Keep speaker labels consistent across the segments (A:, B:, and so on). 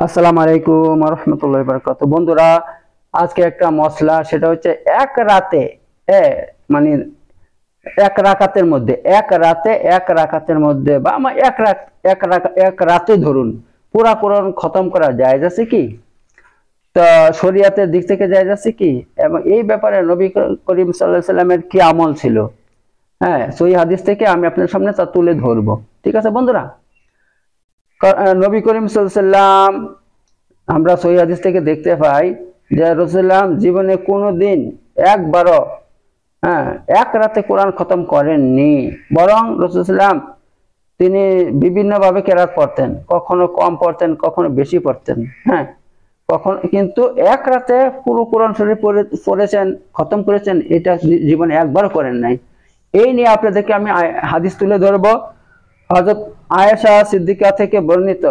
A: আসসালামু আলাইকুম রহমতুল্লাহি বারাকাতুহু। বন্ধুরা, আজকে একটা মশলা, সেটা হচ্ছে এক রাতে মানে এক রাকাতের মধ্যে বা আমার এক রাতে ধরুন পুরা কোরআন খতম করা যায় আছে কি? তো শরিয়াতের দিক থেকে যায় আছে কি? এবং এই ব্যাপারে নবী করিম সাল্লাল্লাহু আলাইহি সাল্লামের কি আমল ছিল? হ্যাঁ, সহিহ হাদিস থেকে আমি আপনাদের সামনে তা তুলে ধরবো। ঠিক আছে বন্ধুরা? নবী করিম সাল্লাল্লাহু আলাইহি সাল্লাম, আমরা সহিহ হাদিস থেকে দেখতে পাই যে রাসূলুল্লাহ জীবনে কোনোদিন একবারও এক রাতে কোরআন খতম করেননি। বরং রাসূলুল্লাহ তিনি বিভিন্নভাবে কেরাত পড়তেন, কখনো কম পড়তেন, কখনো বেশি পড়তেন। হ্যাঁ, কখন কিন্তু এক রাতে পুরো কোরআন শরীফ পড়েছেন, খতম করেছেন, এটা জীবনে একবারও করেন নাই। এই নিয়ে আপনাদেরকে আমি হাদিস তুলে ধরবো। হযরত আয়েশা সিদ্দিকা থেকে বর্ণিত,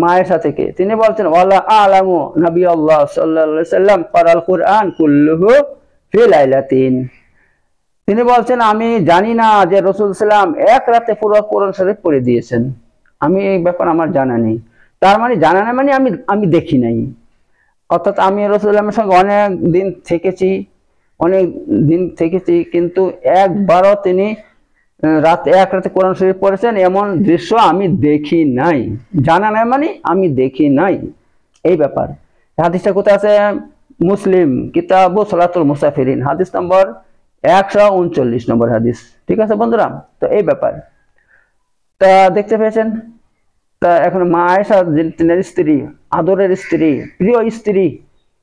A: মায়েশা থেকে, তিনি বলছেন ওয়ালা আলামু নবী আল্লাহ সাল্লাল্লাহু আলাইহি সাল্লাম ক্বারাল কুরআন কুল্লুহু ফি লাইলাতিন। তিনি বলছেন আমি জানি না যে রাসূল সাল্লাম এক রাতে পুরো কোরআন শরীফ পড়ে দিয়েছেন। আমি এই ব্যাপার আমার জানা নেই। তার মানে জানা নেই মানে আমি দেখি নাই। অর্থাৎ আমি রাসূলুল্লাহর সঙ্গে অনেক দিন থেকেছি, কিন্তু একবারও তিনি এক রাতে কোরআন শরীফ পড়েছেন এমন দৃশ্য আমি দেখি নাই। জানা নাই মানে আমি দেখি নাই, এই ব্যাপার। হাদিসটা কোথায় আছে? মুসলিম কিতাবু সালাতুল মুসাফিরিন, হাদিস নম্বর 139 নম্বর হাদিস। ঠিক আছে বন্ধুরা? তো এই ব্যাপার তা দেখতে পেয়েছেন। তা এখন মা আয়েশা, তিনার স্ত্রী, আদরের স্ত্রী, প্রিয় স্ত্রী,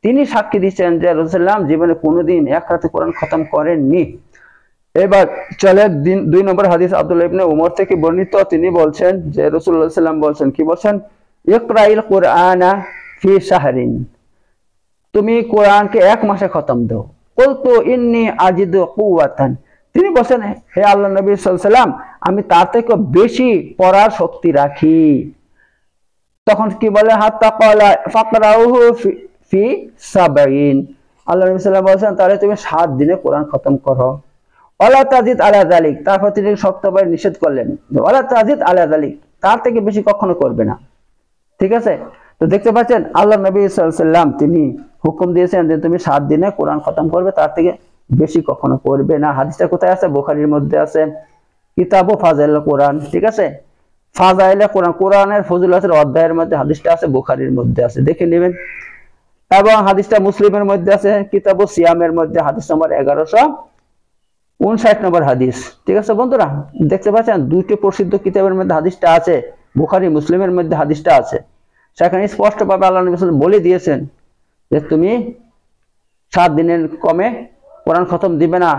A: তিনি সাক্ষী দিচ্ছেন যে রাসূলুল্লাহ জীবনে কোনোদিন এক রাতে কোরআন খতম করেননি। এবার চলে 2 নম্বর হাদিস, আব্দুল্লাহ ইবনে উমর থেকে বর্ণিত। তিনি বলছেন যে রাসূলুল্লাহ সাল্লাল্লাহু আলাইহি ওয়াসাল্লাম বলছেন, কি বলছেন? ইকরাইল কুরআনা ফি শাহরিন, তুমি কোরআনকে এক মাসে খতম দাও। কুলতু ইন্নী আজিদু কুওয়াতান, তিনি বলেন হে আল্লাহর নবী সাল্লাল্লাহু আলাইহি ওয়াসাল্লাম, আমি তার থেকে বেশি পড়ার শক্তি রাখি। তখন কি বলে? হাত্তা ক্বালা ফাকরাউহু ফি সাবঈন, আল্লাহর নবী সাল্লাল্লাহু আলাইহি ওয়াসাল্লাম বলেন তাহলে তুমি 7 দিনে কোরআন খতম করো। ওয়ালা তাজিদ আলা যালিক, তারপর তিনি শক্তভাবে নিষেধ করলেন যে ওয়ালা তাজিদ আলা যালিক, তার থেকে বেশি কখনো করবে না। ঠিক আছে? তো দেখতে পাচ্ছেন আল্লাহর নবী সাল্লাল্লাহু আলাইহি ওয়াসাল্লাম তিনি হুকুম দিয়েছেন যে তুমি 7 দিনে কোরআন খতম করবে, তার থেকে বেশি কখনো করবে না। হাদিসটা কোথায় আছে? বুখারীর মধ্যে আছে, কিতাবু ফাজাইল কোরআন। ঠিক আছে? ফাজাইল কোরআন, কোরআনের ফজিলতের অধ্যায়ের মধ্যে হাদিসটা আছে, বুখারীর মধ্যে আছে, দেখে নেবেন। এবং হাদিসটা মুসলিমের মধ্যে আছে, কিতাবু সিয়ামের মধ্যে, হাদিস নম্বর 1159 নম্বর হাদিস। ঠিক আছে বন্ধুরা? দেখতে পাচ্ছেন দুইটি প্রসিদ্ধ কিতাবের মধ্যে হাদিসটা আছে, বুখারী মুসলিমের মধ্যে হাদিসটা আছে। সেখানে স্পষ্টভাবে আল্লাহ নবী সাল্লাল্লাহু আলাইহি ওয়াসাল্লাম বলে দিয়েছেন যে তুমি 7 দিনের কমে কোরআন খতম দিবে না।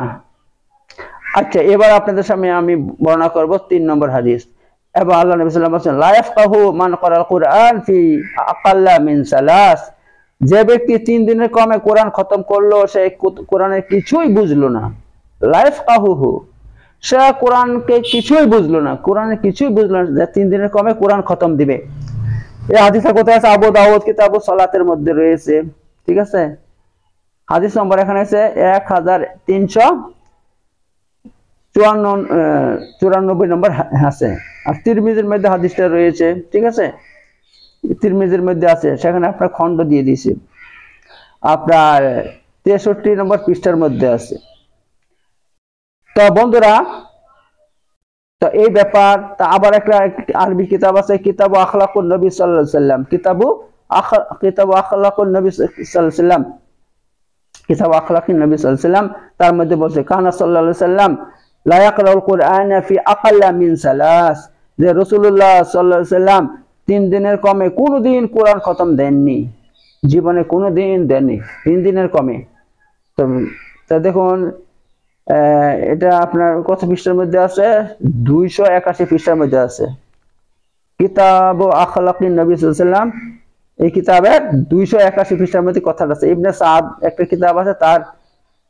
A: আচ্ছা, এবার আপনাদের সামনে আমি বর্ণনা করব 3 নম্বর হাদিস। এবং আল্লাহ নবী সাল্লাল্লাহু আলাইহি ওয়াসাল্লাম বলেছেন লা ইয়াফকাহু মান ক্বারাল কুরআন ফি আকাল্লা মিন সালাস, যে ব্যক্তি 3 দিনের কমে কোরআন খতম করলো সে কোরআনের কিছুই বুঝলো না। লা ইয়াফকাহুহু, সে কোরআনকে কিছুই বুঝলো না, কোরআনের কিছুই বুঝলো না, যে 3 দিনের কমে কোরআন খতম দিবে। এই হাদিসটা কোথায় আছে? আবু দাউদ কিতাবু সালাতের মধ্যে রয়েছে। ঠিক আছে? হাদিস নম্বর এখানে আছে 1354 নম্বর আছে। আর তিরমিজির মধ্যে হাদিসটা রয়েছে। ঠিক আছে? তিরমিজির মধ্যে আছে, সেখানে আপনার খণ্ড দিয়ে দিয়েছে, আপনার 63 নম্বর পৃষ্ঠার মধ্যে আছে। তো বন্ধুরা, তো এই ব্যাপার। তা আবার একটা আরবি কিতাব আছে, কিতাবু আখলাকুন নবী সাল্লাল্লাহু আলাইহি ওয়াসাল্লাম, কিতাবু আখলাকুন নবী সাল্লাল্লাহু আলাইহি ওয়াসাল্লাম, কিতাবু আখলাকুন নবী সাল্লাল্লাহু আলাইহি ওয়াসাল্লাম, তার মধ্যে বলছে কানা সাল্লাল্লাহু আলাইহি ওয়াসাল্লাম লা ইয়াকরাউল কুরআনা ফি আকাল্লা মিন সালাস, যে রাসূলুল্লাহ সাল্লাল্লাহু আলাইহি ওয়াসাল্লাম 3 দিনের কমে কোনোদিন কোরআন খতম দেননি, জীবনে কোনোদিন দেননি 3 দিনের কমে। তো দেখুন, এটা আপনার কত পৃষ্ঠার মধ্যে আছে? 281 পৃষ্ঠার মধ্যে আছে, কিতাবু আখলাকুন নবী সাল্লাল্লাহু আলাইহি ওয়াসাল্লাম। এই কিতাবের 281 পৃষ্ঠার মধ্যে কথাটা আছে। ইবনে সাদ একটা কিতাব আছে, তার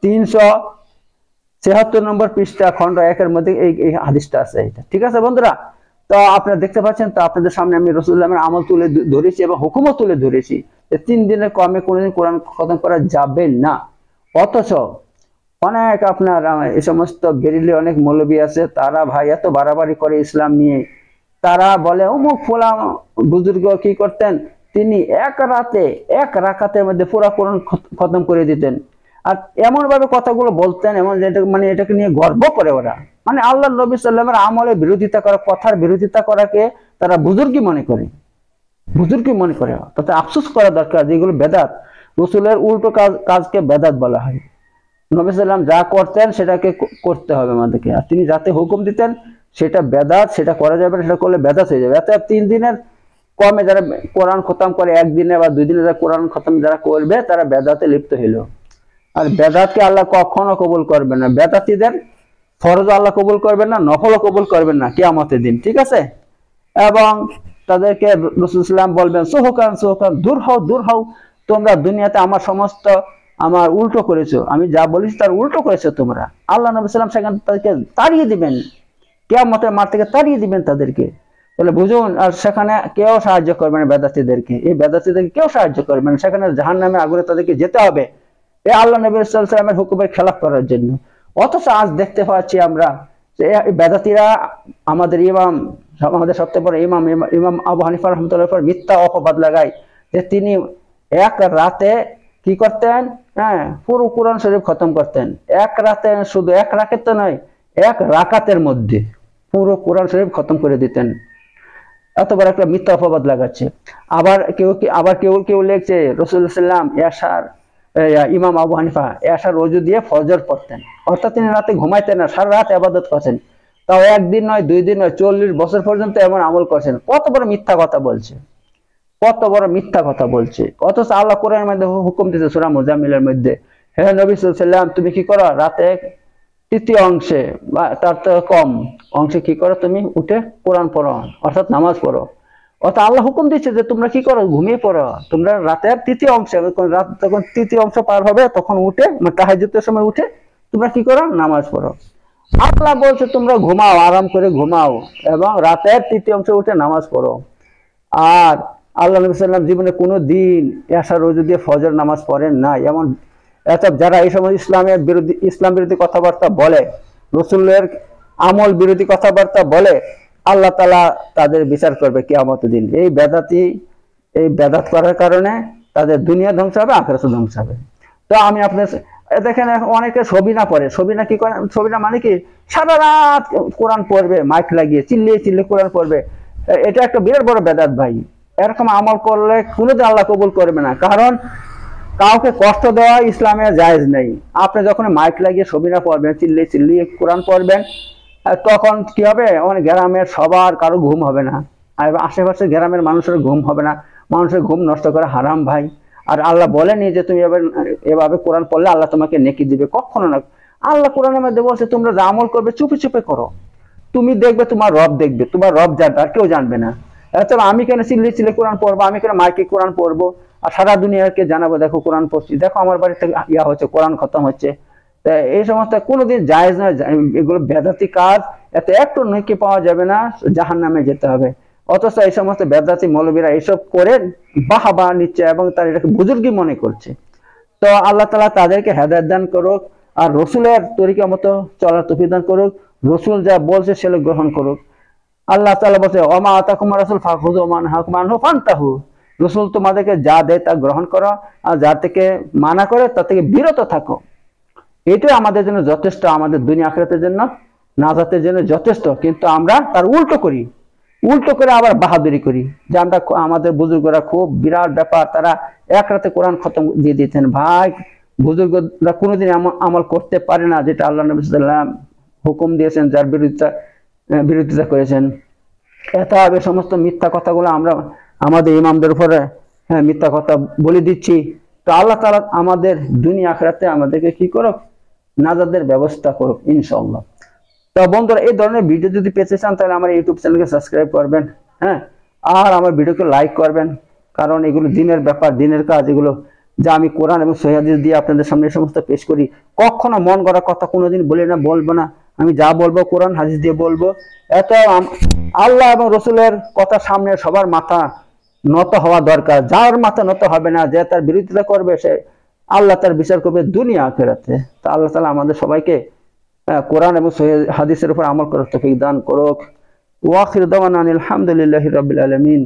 A: 376 নম্বর পৃষ্ঠা খণ্ড 1 এর মধ্যে এই হাদিসটা আছে। এটা ঠিক আছে বন্ধুরা? তো আপনারা দেখতে পাচ্ছেন, তো আপনাদের সামনে আমি রাসূলুল্লাহর আমল তুলে ধরেছি এবং হুকুমও তুলে ধরেছি যে 3 দিনের কমে কোনোদিন কোরআন খতম করা যাবে না। অথচ অনেক আপনার এই সমস্ত বেরিলি অনেক মৌলবী আছে, তারা ভাই এত বাড়াবাড়ি করে ইসলাম নিয়ে, তারা বলে অমুক ফোলা বুজুর্গ কি করতেন, তিনি এক রাকাতের মধ্যে পুরা কোরআন খতম করে দিতেন। আর এমন ভাবে কথাগুলো বলতেন, এমন যেটা মানে এটাকে নিয়ে গর্ব করে ওরা, মানে আল্লাহ নবী সাল্লামের আমলের বিরোধিতা করা, কথার বিরোধিতা করাকে তারা বুজুর্গি মনে করে, বুজুর্গি মনে করে। তাতে আফসোস করা দরকার, যেগুলো বেদাত, রসুলের উল্টো কাজকে বেদাত বলা হয়। নবী সাল্লাম যা করতেন সেটাকে করতে হবে আমাদেরকে, আর তিনি যাতে হুকুম দিতেন সেটা বেদাত, সেটা করা যাবে না, সেটা করলে বেদাত হয়ে যাবে। এত 3 দিনের কমে যারা কোরআন খতম করে, 1 দিনে বা 2 দিনে যারা কোরআন খতম যারা করবে, তারা বেদাতে লিপ্ত হইল। আর বেদাতকে আল্লাহ কখনো কবুল করবে না। বেদাতীদের ফরজ আল্লাহ কবুল করবেন না, নফলও কবুল করবেন না কিয়ামতের দিন, ঠিক আছে। এবং তাদেরকে রাসূল সাল্লাল্লাহু বলবেন, সোহকান সোহকান, দূর হও, তোমরা দুনিয়াতে আমার উল্টো করেছো, আমি যা বলেছি তার উল্টো করেছো তোমরা। আল্লাহ নবী সাল্লাল্লাহু সেখান তাদেরকে তাড়িয়ে দিবেন, কিয়ামতের মাঠ থেকে তাড়িয়ে দিবেন তাদেরকে। তাহলে বুঝুন, আর সেখানে কেউ সাহায্য করবে না বেদাতীদেরকে, এই বেদাতীদেরকে কেউ সাহায্য করবে না, সেখানে জাহান্নামের আগুনে তাদেরকে যেতে হবে এই আল্লাহ নবী সাল্লাল্লাহু আলাইহি ওয়াসাল্লামের হুকুমের খেলাফ করার জন্য। অথচ আজ দেখতে পাচ্ছি আমরা যে বেদাতীরা আমাদের ইমাম, আমাদের সবচেয়ে বড় ইমাম আবু হানিফা রাহমাতুল্লাহ উপর মিথ্যা অপবাদ লাগায় যে তিনি এক রাতে কি করতেন, হ্যাঁ, পুরো কোরআন শরীফ খতম করতেন। এক রাতে, শুধু এক রাকাত তো নয়, এক রাকাতের মধ্যে পুরো কোরআন শরীফ খতম করে দিতেন। এত বড় একটা মিথ্যা অপবাদ লাগাচ্ছে। আবার কেউ লিখছে রাসূলুল্লাহ সাল্লাল্লাহু আলাইহি ওয়াসাল্লাম ইমাম আবু হানিফা এশার ওযু দিয়ে ফজর পড়তেন, অর্থাৎ তিনি রাতে ঘুমাইতেন না, সারা রাত ইবাদত করছেন। তাও 1 দিন নয়, 2 দিন নয়, 40 বছর পর্যন্ত এমন আমল করছেন। কত বড় মিথ্যা কথা বলছে, কত বড় মিথ্যা কথা বলছে। অথচ আল্লাহ কোরআনের মধ্যে হুকুম দিয়েছে সূরা মুজাম্মিলের মধ্যে, হে নবী সাল্লাল্লাহু আলাইহি ওয়াসাল্লাম, তুমি কি করো, রাতে 3য় অংশে বা তার তো কম অংশে কি করো, তুমি উঠে কোরআন পড়ো, অর্থাৎ নামাজ পড়ো। অর্থাৎ আল্লাহ হুকুম দিচ্ছে যে তোমরা কি করো, ঘুমিয়ে পড়ো। তোমরা রাতের 3য় অংশে, রাত যখন 3য় অংশ পার হবে তখন উঠে, মানে তাহাজ্জুদের সময় উঠে তোমরা কি করো, নামাজ পড়ো। আল্লাহ বলছে তোমরা ঘুমাও, আরাম করে ঘুমাও, এবং রাতের 3য় অংশে উঠে নামাজ পড়ো। আর আল্লাহ নবী সাল্লাল্লাহু আলাইহি জীবনে কোনো দিন এশা রোজু দিয়ে ফজর নামাজ পড়েন না। এমন যারা এই সময় ইসলাম বিরোধী কথাবার্তা বলে, রসুলের আমল বিরোধী কথাবার্তা বলে, আল্লাহ তাআলা তাদের বিচার করবে কিয়ামতের দিন। এই বেদাত করার কারণে তাদের দুনিয়া ধ্বংস হবে, আখিরাত ধ্বংস হবে। তো আমি আপনার দেখেন, অনেকে সবিনা পড়ে, সবিনা কি করে, সবিনা মানে কি, সারা রাত কোরআন পড়বে, মাইক লাগিয়ে চিল্লিয়ে কোরআন পড়বে। এটা একটা বিরাট বড় বেদাত ভাই। এরকম আমল করলে কোনোদিন আল্লাহ কবুল করবে না, কারণ কাউকে কষ্ট দেওয়া ইসলামে জায়েজ নেই। আপনি যখন মাইক লাগিয়ে সবিনা পড়বেন, চিল্লিয়ে কোরআন পড়বেন, তখন কি হবে, অনেক গ্রামের সবার কারো ঘুম হবে না, আর আশেপাশে গ্রামের মানুষের ঘুম হবে না। মানুষের ঘুম নষ্ট করা হারাম ভাই। আর আল্লাহ বলেনি যে তুমি এভাবে কোরআন পড়লে আল্লাহ তোমাকে নেকি দিবে, কখনো না। আল্লাহ কোরআনের মধ্যে বলছে তোমরা যা আমল করবে চুপে চুপে করো, তুমি দেখবে তোমার রব দেখবে, তোমার রব জানবে, আর কেউ জানবে না। তবে আমি কেন চিল্লিয়ে কোরআন পড়বো, আমি কেন মাইকে কোরআন পড়বো আর সারা দুনিয়াকে জানাবো দেখো কোরআন পড়ছি, দেখো আমার বাড়িতে ইয়া হচ্ছে, কোরআন খতম হচ্ছে। এই সমস্ত কোনোদিন জায়েজ নয়, এগুলো বেদাতি কাজ। এতে একটু নেকি পাওয়া যাবে না, জাহান্নামে যেতে হবে। অথচ এই সমস্ত বেদাতি মৌলবীরা এইসব করে বাহবা নিচ্ছে এবং তারা এটাকে বুজুর্গি মনে করছে। তো আল্লাহ তাআলা তাদেরকে হেদায়েত দান করুক, আর রসুলের তরিকা মতো চলার তৌফিক দান করুক। রসুল যা বলছে সেগুলো গ্রহণ করুক। আল্লাহ তাআলা বলছে, ওমা আতাকুম রাসূল ফাখুযু ওয়া মা নাহাকুম আনহু ফান্তাহু। রসুল তোমাদেরকে যা দেয় তা গ্রহণ করো, আর যা থেকে মানা করে তা থেকে বিরত থাকো। এটাই আমাদের জন্য যথেষ্ট, আমাদের দুনিয়া আখিরাতের জন্য, নাজাতের জন্য যথেষ্ট। কিন্তু আমরা তার উল্টো করি, উল্টো করে আবার বাহাদুরি করি যে আমরা, আমাদের বুজুর্গরা খুব বিরাট ব্যাপার, তারা এক রাতে কোরআন খতম দিয়ে দিতেন। ভাই, বুজুর্গরা কোনোদিন আমল করতে পারে না যেটা আল্লাহ নবী সাল্লাল্লাহু আলাইহি ওয়াসাল্লাম হুকুম দিয়েছেন, যার বিরোধিতা করেছেন। এই সমস্ত মিথ্যা কথাগুলো আমরা আমাদের ইমামদের উপরে মিথ্যা কথা বলে দিচ্ছি। তো আল্লাহ তাআলা আমাদের দুনিয়া আখিরাতে আমাদেরকে কি করুক, নাজাতের ব্যবস্থা করুক ইনশাআল্লাহ। তো বন্ধুরা, এই ধরনের ভিডিও যদি পেতে চান তাহলে আমার ইউটিউব চ্যানেলকে সাবস্ক্রাইব করবেন, হ্যাঁ, আর আমার ভিডিওকে লাইক করবেন, কারণ এগুলো দিনের ব্যাপার, দিনের কাজ। এগুলো যা আমি কোরআন এবং সহিহ হাদিস দিয়ে আপনাদের সামনে এই সমস্ত পেশ করি, কখনো মন গড়া কথা কোনোদিন বলি না, বলবো না। আমি যা বলবো কোরআন হাদিস দিয়ে বলবো। এত আল্লাহ এবং রসুলের কথা সামনে সবার মাথা নত হওয়া দরকার। যার মাথা নত হবে না, যে তার বিরোধিতা করবে, সে আল্লাহ তার বিচার করবে দুনিয়া আখিরাতে। তা আল্লাহ তাআলা আমাদের সবাইকে কোরআন এবং সহিহ হাদিসের উপর আমল করার তৌফিক দান করুক। ওয়া আখিরু দাওয়ানা আনিল হামদুলিল্লাহি রাব্বিল আলামিন।